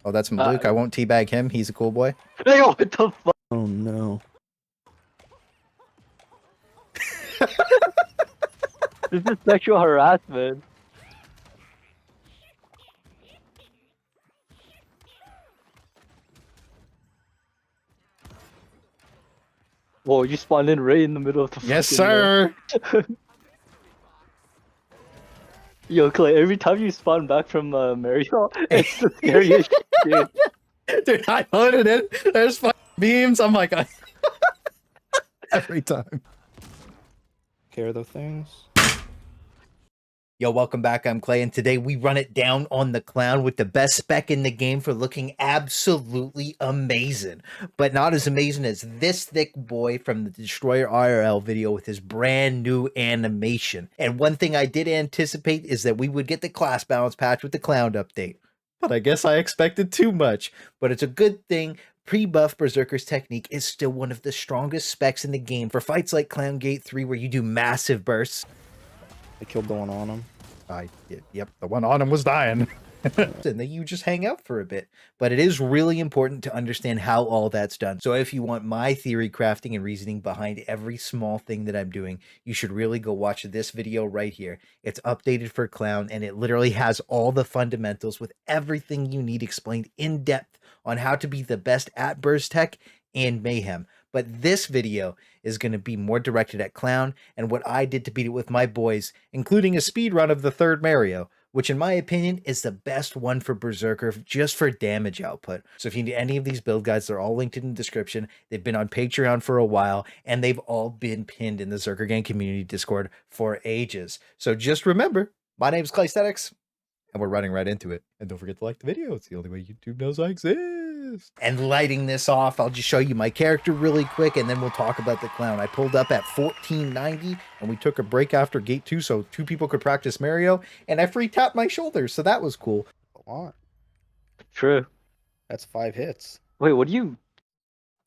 Oh, that's Luke. I won't teabag him. He's a cool boy. Hey, what the fuck? Oh no. This is sexual harassment. Whoa, you spawned in right in the middle of the Yes, fucking sir. Yo, Clay, every time you spawn back from Mario, it's the scariest shit. Dude, I loaded it. There's fucking beams. I'm like, every time. Care of those things. Yo, welcome back. I'm Clay, and today we run it down on the clown with the best spec in the game for looking absolutely amazing. But not as amazing as this thick boy from the Destroyer IRL video with his brand new animation. And one thing I did anticipate is that we would get the class balance patch with the clown update. But I guess I expected too much. But it's a good thing. Pre-buff Berserker's technique is still one of the strongest specs in the game for fights like Clown Gate 3 where you do massive bursts. I killed the one on him. Yep, the one on him was dying. And then you just hang out for a bit. But it is really important to understand how all that's done. So if you want my theory crafting and reasoning behind every small thing that I'm doing, you should really go watch this video right here. It's updated for Clown, and it literally has all the fundamentals with everything you need explained in depth on how to be the best at Berstech and Mayhem. But this video is going to be more directed at Clown and what I did to beat it with my boys, including a speed run of the third Mario, which in my opinion is the best one for Berserker just for damage output. So if you need any of these build guides, they're all linked in the description. They've been on Patreon for a while, and they've all been pinned in the Berserker Gang community Discord for ages. So just remember, my name's Claysthetics, and we're running right into it. And don't forget to like the video. It's the only way YouTube knows I exist. And lighting this off, I'll just show you my character really quick, and then we'll talk about the clown. I pulled up at 1490, and we took a break after Gate 2 so 2 people could practice Mario, and I free tapped my shoulders, so that was cool. A lot. True. That's 5 hits. Wait, what do you...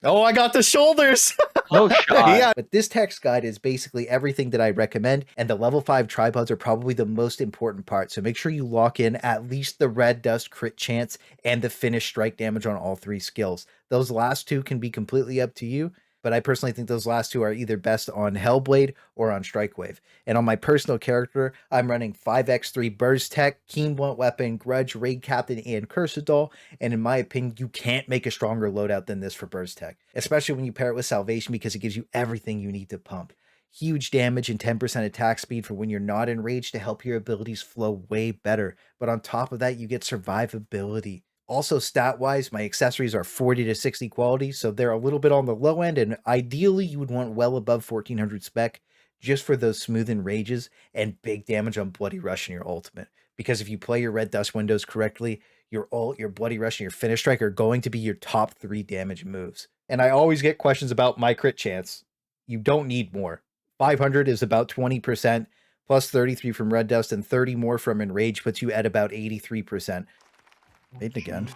Oh, I got the shoulders! No shot. Yeah, but this text guide is basically everything that I recommend, and the level 5 tripods are probably the most important part, so make sure you lock in at least the red dust crit chance and the finish strike damage on all 3 skills. Those last 2 can be completely up to you, but I personally think those last 2 are either best on Hellblade or on Strike Wave. And on my personal character, I'm running 5x3 Berstech, Keen Blunt Weapon, Grudge, Raid Captain, and Cursadol, and in my opinion, you can't make a stronger loadout than this for Berstech, especially when you pair it with Salvation because it gives you everything you need to pump. Huge damage and 10% attack speed for when you're not enraged to help your abilities flow way better, but on top of that, you get survivability. Also, stat-wise, my accessories are 40 to 60 quality, so they're a little bit on the low end, and ideally you would want well above 1400 spec just for those smooth enrages and big damage on Bloody Rush and your ultimate. Because if you play your red dust windows correctly, your ult, your Bloody Rush, and your finish strike are going to be your top 3 damage moves. And I always get questions about my crit chance. You don't need more. 500 is about 20%, plus 33 from red dust, and 30 more from enrage puts you at about 83%. Maiden again.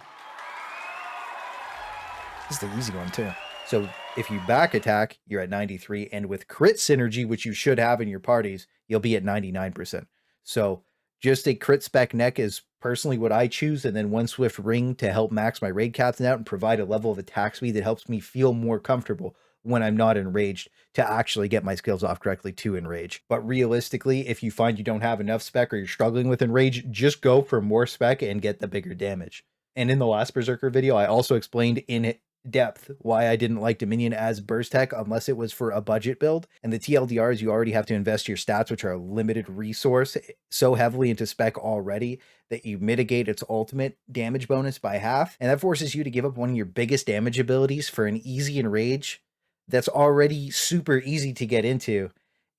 This is the easy one too. So if you back attack, you're at 93, and with crit synergy, which you should have in your parties, you'll be at 99%. So just a crit spec neck is personally what I choose, and then one swift ring to help max my raid captain out and provide a level of attack speed that helps me feel more comfortable when I'm not enraged to actually get my skills off correctly to enrage. But realistically, if you find you don't have enough spec or you're struggling with enrage, just go for more spec and get the bigger damage. And in the last Berserker video, I also explained in depth why I didn't like Dominion as Berstech unless it was for a budget build. And the TLDR is you already have to invest your stats, which are a limited resource, so heavily into spec already that you mitigate its ultimate damage bonus by half. And that forces you to give up one of your biggest damage abilities for an easy enrage that's already super easy to get into,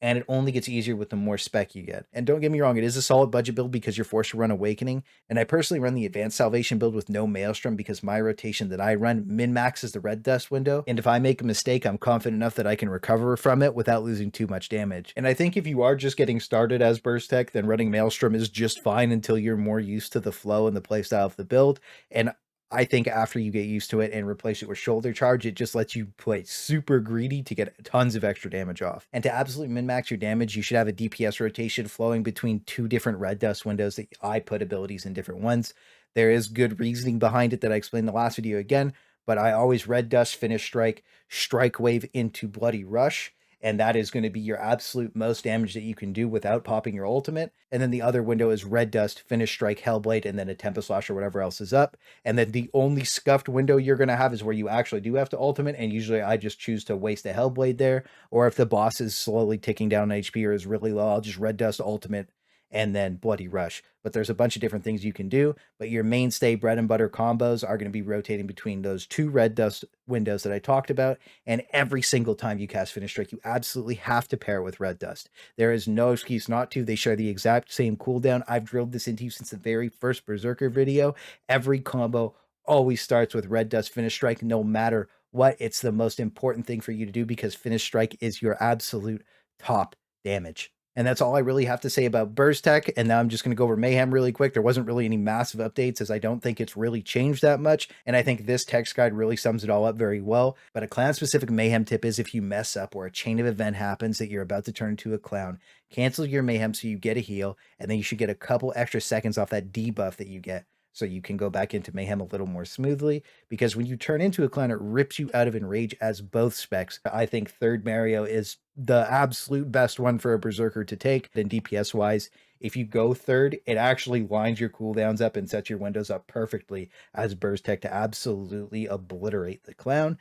and it only gets easier with the more spec you get. And don't get me wrong, it is a solid budget build because you're forced to run Awakening, and I personally run the Advanced Salvation build with no Maelstrom because my rotation that I run min-maxes the red dust window, and if I make a mistake, I'm confident enough that I can recover from it without losing too much damage. And I think if you are just getting started as Berstech, then running Maelstrom is just fine until you're more used to the flow and the playstyle of the build, and I think after you get used to it and replace it with shoulder charge, it just lets you play super greedy to get tons of extra damage off. And to absolutely min-max your damage, you should have a DPS rotation flowing between 2 different red dust windows that I put abilities in different ones. There is good reasoning behind it that I explained in the last video again, but I always red dust, finish strike, strike wave into bloody rush. And that is going to be your absolute most damage that you can do without popping your ultimate. And then the other window is red dust, finish strike, hellblade, and then a tempest slash or whatever else is up. And then the only scuffed window you're going to have is where you actually do have to ultimate. And usually I just choose to waste a hellblade there. Or if the boss is slowly ticking down HP or is really low, I'll just red dust ultimate and then bloody rush. But there's a bunch of different things you can do, but your mainstay bread and butter combos are going to be rotating between those 2 red dust windows that I talked about. And every single time you cast finish strike, you absolutely have to pair it with red dust. There is no excuse not to. They share the exact same cooldown. I've drilled this into you since the very first Berserker video. Every combo always starts with red dust finish strike, no matter what. It's the most important thing for you to do because finish strike is your absolute top damage. And that's all I really have to say about Berstech. And now I'm just going to go over Mayhem really quick. There wasn't really any massive updates as I don't think it's really changed that much. And I think this text guide really sums it all up very well. But a clan specific Mayhem tip is if you mess up or a chain of event happens that you're about to turn into a clown, cancel your Mayhem so you get a heal. And then you should get a couple extra seconds off that debuff that you get, so you can go back into Mayhem a little more smoothly, because when you turn into a clown, it rips you out of Enrage as both specs. I think third Mario is the absolute best one for a Berserker to take. Then DPS wise, if you go third, it actually lines your cooldowns up and sets your windows up perfectly as Berstech to absolutely obliterate the clown.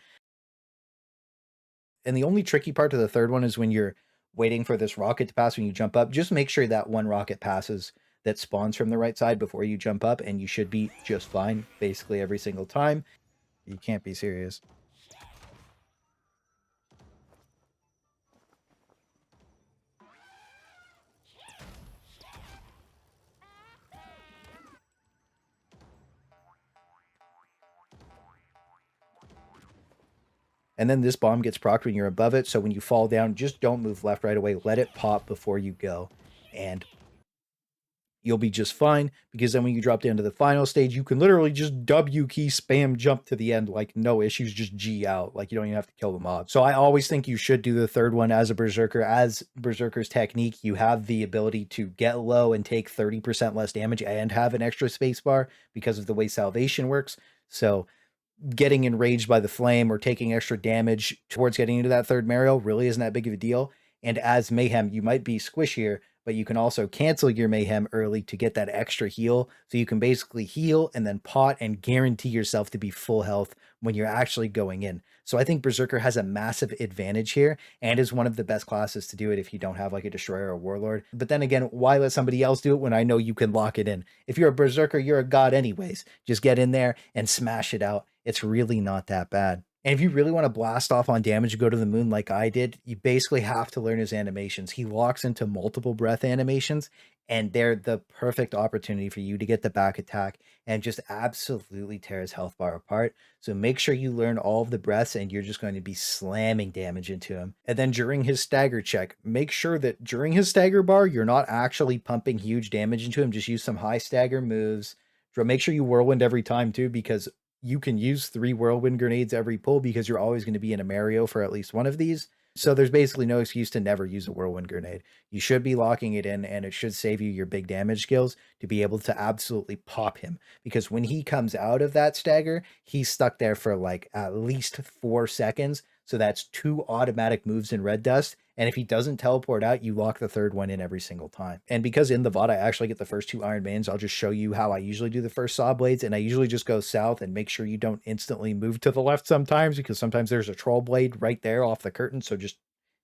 And the only tricky part to the third one is when you're waiting for this rocket to pass when you jump up. Just make sure that one rocket passes that spawns from the right side before you jump up, and you should be just fine basically every single time. You can't be serious. And then this bomb gets procced when you're above it, so when you fall down, just don't move left right away. Let it pop before you go, and you'll be just fine, because then when you drop down to the final stage, you can literally just W key spam jump to the end, like no issues, just G out, like you don't even have to kill the mob. So I always think you should do the third one as a Berserker. As Berserker's technique, you have the ability to get low and take 30% less damage and have an extra spacebar because of the way salvation works. So getting enraged by the flame or taking extra damage towards getting into that third Mario really isn't that big of a deal. And as Mayhem, you might be squishier, but you can also cancel your Mayhem early to get that extra heal. So you can basically heal and then pot and guarantee yourself to be full health when you're actually going in. So I think Berserker has a massive advantage here and is one of the best classes to do it if you don't have like a Destroyer or Warlord. But then again, why let somebody else do it when I know you can lock it in? If you're a Berserker, you're a god anyways. Just get in there and smash it out. It's really not that bad. And if you really want to blast off on damage, go to the moon like I did, you basically have to learn his animations. He locks into multiple breath animations, and they're the perfect opportunity for you to get the back attack and just absolutely tear his health bar apart. So make sure you learn all of the breaths, and you're just going to be slamming damage into him. And then during his stagger check, make sure that during his stagger bar, you're not actually pumping huge damage into him. Just use some high stagger moves. Make sure you whirlwind every time too, because you can use 3 whirlwind grenades every pull because you're always going to be in a Mario for at least one of these. So there's basically no excuse to never use a whirlwind grenade. You should be locking it in, and it should save you your big damage skills to be able to absolutely pop him. Because when he comes out of that stagger, he's stuck there for like at least 4 seconds. So that's 2 automatic moves in red dust. And if he doesn't teleport out, you lock the third one in every single time. And because in the VOD I actually get the first 2 Iron Maidens, I'll just show you how I usually do the first Saw Blades. And I usually just go south and make sure you don't instantly move to the left sometimes, because sometimes there's a Troll Blade right there off the curtain. So just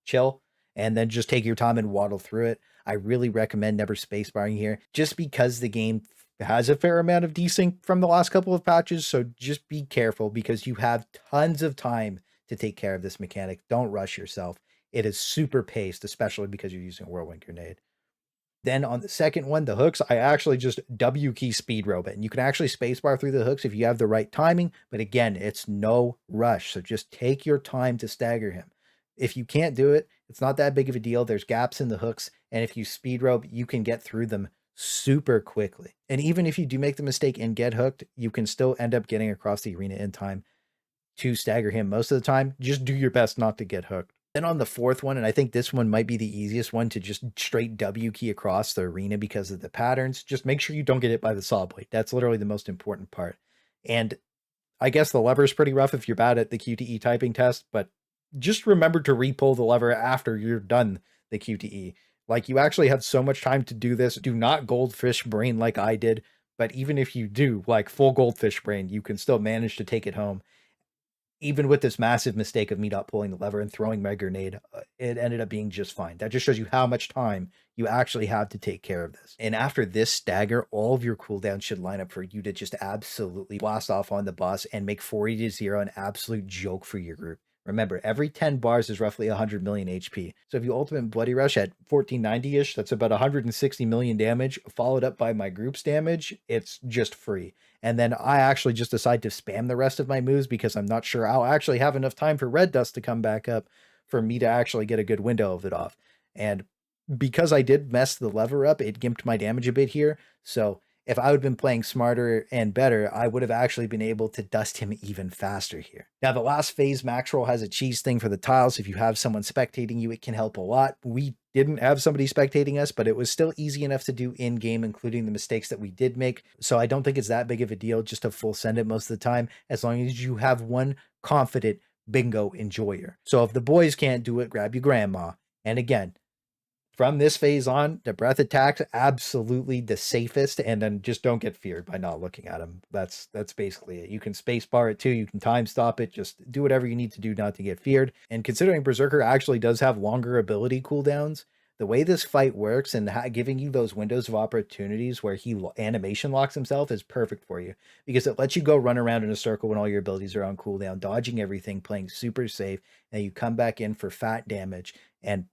chill and then just take your time and waddle through it. I really recommend never spacebarring here, just because the game has a fair amount of desync from the last couple of patches. So just be careful, because you have tons of time to take care of this mechanic. Don't rush yourself. It is super paced, especially because you're using a whirlwind grenade. Then on the second one, the hooks, I actually just W key speed robe it. And you can actually spacebar through the hooks if you have the right timing. But again, it's no rush. So just take your time to stagger him. If you can't do it, it's not that big of a deal. There's gaps in the hooks. And if you speed robe, you can get through them super quickly. And even if you do make the mistake and get hooked, you can still end up getting across the arena in time to stagger him most of the time. Just do your best not to get hooked. Then on the fourth one, and I think this one might be the easiest one to just straight W key across the arena because of the patterns, just make sure you don't get hit by the saw blade. That's literally the most important part. And I guess the lever is pretty rough if you're bad at the QTE typing test, but just remember to re-pull the lever after you're done the QTE. Like, you actually have so much time to do this. Do not Goldfish Brain like I did, but even if you do, like full Goldfish Brain, you can still manage to take it home. Even with this massive mistake of me not pulling the lever and throwing my grenade, it ended up being just fine. That just shows you how much time you actually have to take care of this. And after this stagger, all of your cooldowns should line up for you to just absolutely blast off on the boss and make 40 to 0 an absolute joke for your group. Remember, every 10 bars is roughly 100 million HP. So if you ultimate Bloody Rush at 1490-ish, that's about 160 million damage, followed up by my group's damage, it's just free. And then I actually just decide to spam the rest of my moves because I'm not sure I'll actually have enough time for red dust to come back up for me to actually get a good window of it off. And because I did mess the lever up, it gimped my damage a bit here. So if I would have been playing smarter and better, I would have actually been able to dust him even faster here. Now, the last phase, Max Roll has a cheese thing for the tiles. If you have someone spectating you, it can help a lot. We didn't have somebody spectating us, but it was still easy enough to do in-game, including the mistakes that we did make. So I don't think it's that big of a deal just to full send it most of the time, as long as you have one confident bingo enjoyer. So if the boys can't do it, grab your grandma. And again, from this phase on, the breath attacks absolutely the safest, and then just don't get feared by not looking at them. That's basically it. You can space bar it too, you can time stop it, just do whatever you need to do not to get feared. And considering Berserker actually does have longer ability cooldowns, the way this fight works and giving you those windows of opportunities where he animation locks himself is perfect for you, because it lets you go run around in a circle when all your abilities are on cooldown, dodging everything, playing super safe, and you come back in for fat damage. And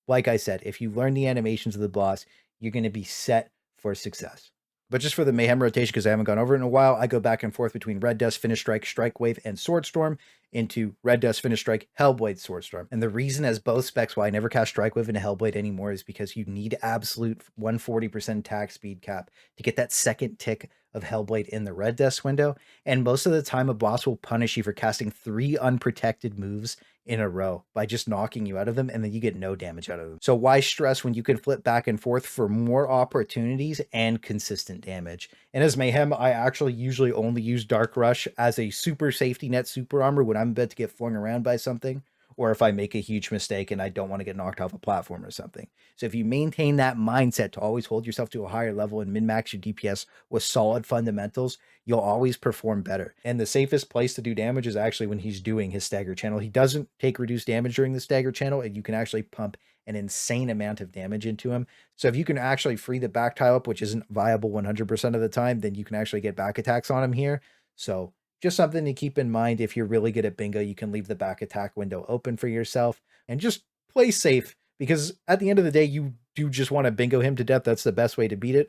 like I said, if you learn the animations of the boss, you're going to be set for success. But just for the Mayhem rotation, because I haven't gone over it in a while, I go back and forth between Red Dust, Finish Strike, Strike Wave, and Sword Storm into Red Dust, Finish Strike, Hellblade, Sword Storm. And the reason as both specs why I never cast Strike Wave into Hellblade anymore is because you need absolute 140% attack speed cap to get that second tick of Hellblade in the Red Dust window. And most of the time, a boss will punish you for casting 3 unprotected moves in a row by just knocking you out of them, and then you get no damage out of them. So why stress when you can flip back and forth for more opportunities and consistent damage? And as Mayhem, I actually usually only use Dark Rush as a super safety net super armor when I'm about to get flung around by something, or if I make a huge mistake and I don't want to get knocked off a platform or something. So if you maintain that mindset to always hold yourself to a higher level and min-max your DPS with solid fundamentals, you'll always perform better. And the safest place to do damage is actually when he's doing his stagger channel. He doesn't take reduced damage during the stagger channel, and you can actually pump an insane amount of damage into him. So if you can actually free the back tile up, which isn't viable 100% of the time, then you can actually get back attacks on him here. So just something to keep in mind. If you're really good at bingo, you can leave the back attack window open for yourself and just play safe, because at the end of the day, you do just want to bingo him to death. That's the best way to beat it.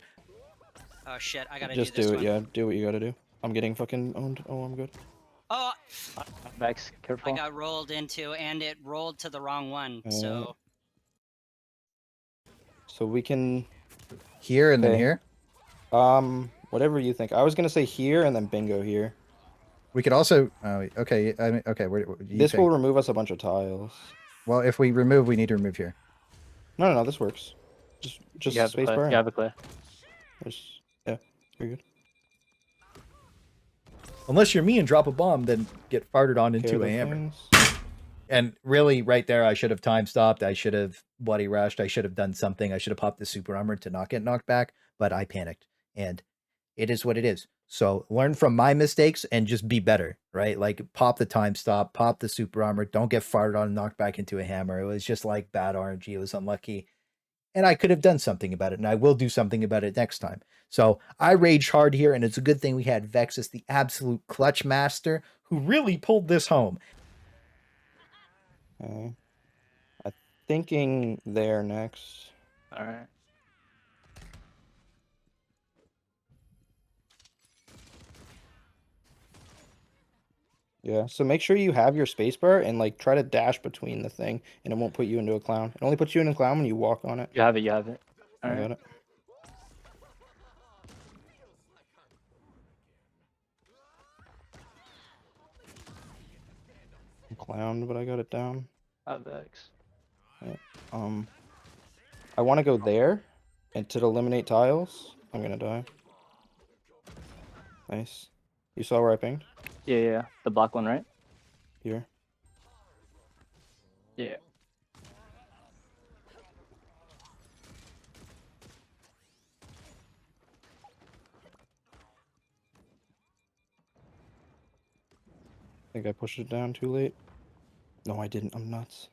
Oh shit, I gotta Just do this do it, one. yeah. Do what you gotta do. I'm getting fucking owned. Oh, I'm good. Oh, Max, I careful. got rolled into, and it rolled to the wrong one, so... So we can... Here and then Okay. here. Whatever you think. I was gonna say here and then bingo here. We could also, okay, I mean, okay, what do you This think? will remove us a bunch of tiles. Well, if we remove, we need to remove here. No, this works. Just You have the clay. spacebar. You have the clay. Yeah, you're good. Unless you're me and drop a bomb, then get farted on into a hammer. Things. And really, right there, I should have time stopped. I should have bloody rushed. I should have done something. I should have popped the super armor to not get knocked back, but I panicked. And it is what it is. So learn from my mistakes and just be better, right? Like, pop the time stop, pop the super armor, don't get farted on and knocked back into a hammer. It was just like bad RNG. It was unlucky. And I could have done something about it, and I will do something about it next time. So I raged hard here, and it's a good thing we had Vex as the absolute clutch master who really pulled this home. Okay. I'm thinking there next. All right. Yeah, so make sure you have your spacebar and like try to dash between the thing, and it won't put you into a clown. It only puts you in a clown when you walk on it. You have it. You have it. All I right. got it. I'm clowned, but I got it down. Avex. I want to go there, and to eliminate tiles. I'm gonna die. Nice. You saw where I pinged? Yeah. The black one, right? Here. Yeah. I think I pushed it down too late. No, I didn't. I'm nuts.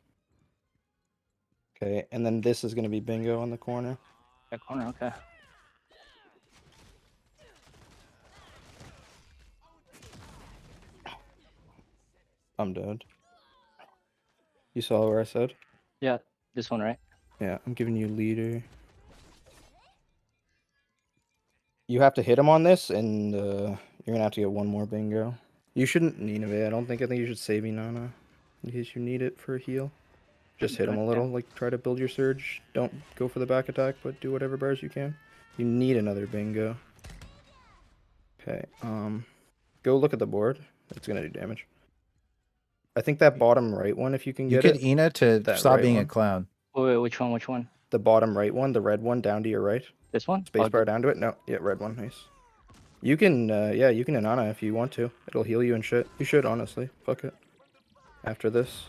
Okay, and then this is gonna be bingo on the corner. That corner, okay. I'm dead. You saw where I said? Yeah, this one, right? Yeah, I'm giving you leader. You have to hit him on this, and you're gonna have to get one more bingo. You shouldn't Nineveh. I think you should save Inanna in case you need it for a heal. Just hit him a little, like try to build your surge. Don't go for the back attack, but do whatever bars you can. You need another bingo. Okay, go look at the board. It's gonna do damage. I think that bottom right one, if you can You get get it. Ina to That stop right being a one. clown. Wait, which one? Which one? The bottom right one, the red one, down to your right. This one? Spacebar down to it. No, yeah, red one. Nice. You can, yeah, you can Inanna if you want to. It'll heal you and shit. You should, honestly. Fuck it. After this,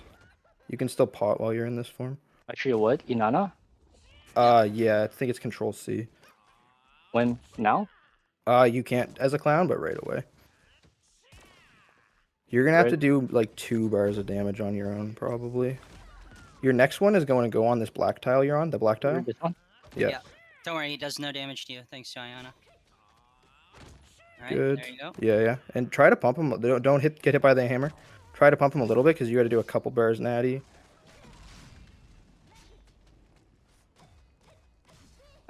you can still pot while you're in this form. Actually, what? Inanna? Yeah, I think it's Control C. When? Now? You can't as a clown, but right away. You're gonna have to do like 2 bars of damage on your own, probably. Your next one is going to go on this black tile you're on, the black tile. This one? Yeah. Don't worry, he does no damage to you. Thanks, Ayana. Alright, Good. there you go. Yeah. And try to pump him. Don't get hit by the hammer. Try to pump him a little bit because you got to do a couple bars natty.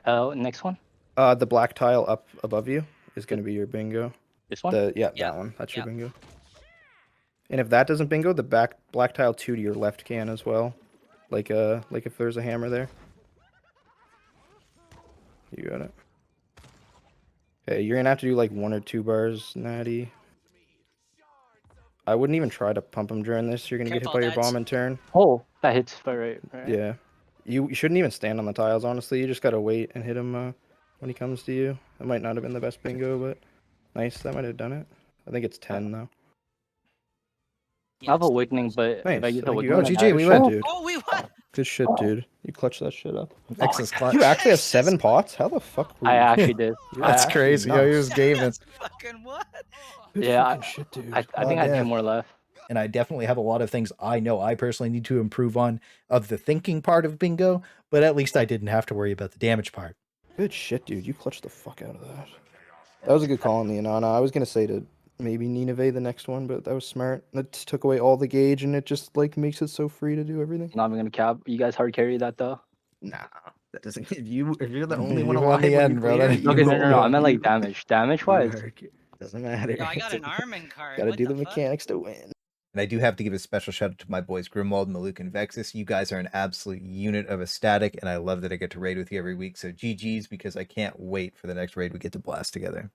Next one? The black tile up above you is going to be your bingo. This one? That one. That's your bingo. And if that doesn't bingo, the black tile 2 to your left can as well. Like if there's a hammer there. You got it. Okay, you're gonna have to do like 1 or 2 bars natty. I wouldn't even try to pump him during this. You're gonna get hit by your bomb in turn. Oh, that hits right. Yeah. You shouldn't even stand on the tiles, honestly. You just gotta wait and hit him when he comes to you. That might not have been the best bingo, but nice. That might have done it. I think it's 10 though. I have Awakening, but Nice. if I get the Thank you. Awakening, Oh, GG, we went, dude. Oh, we won! Good shit, dude. You clutched that shit up. Excellent clutch. You actually have 7 pots? How the fuck were you? I actually did. That's crazy. Yo, he nuts. was gaming. Fucking what? Good Yeah, fucking shit, dude. I think I had 2 more left. And I definitely have a lot of things I know I personally need to improve on of the thinking part of bingo, but at least I didn't have to worry about the damage part. Good shit, dude. You clutched the fuck out of that. That was a good call on the Inanna. I was gonna say to maybe Nineveh the next one, but that was smart. That took away all the gauge, and it just like makes it so free to do everything. Not even gonna cap. You guys hard carry that though. Nah, that doesn't. If you're the only You one won alive the when end, you bro. clear, That- you Okay, no. will- I meant like damage. Damage wise. Doesn't matter. Yo, I got an Armin card. Gotta What do the fuck? mechanics to win. And I do have to give a special shout out to my boys Grimwald, Maluk, and Vexus. You guys are an absolute unit of a static, and I love that I get to raid with you every week. So GG's, because I can't wait for the next raid we get to blast together.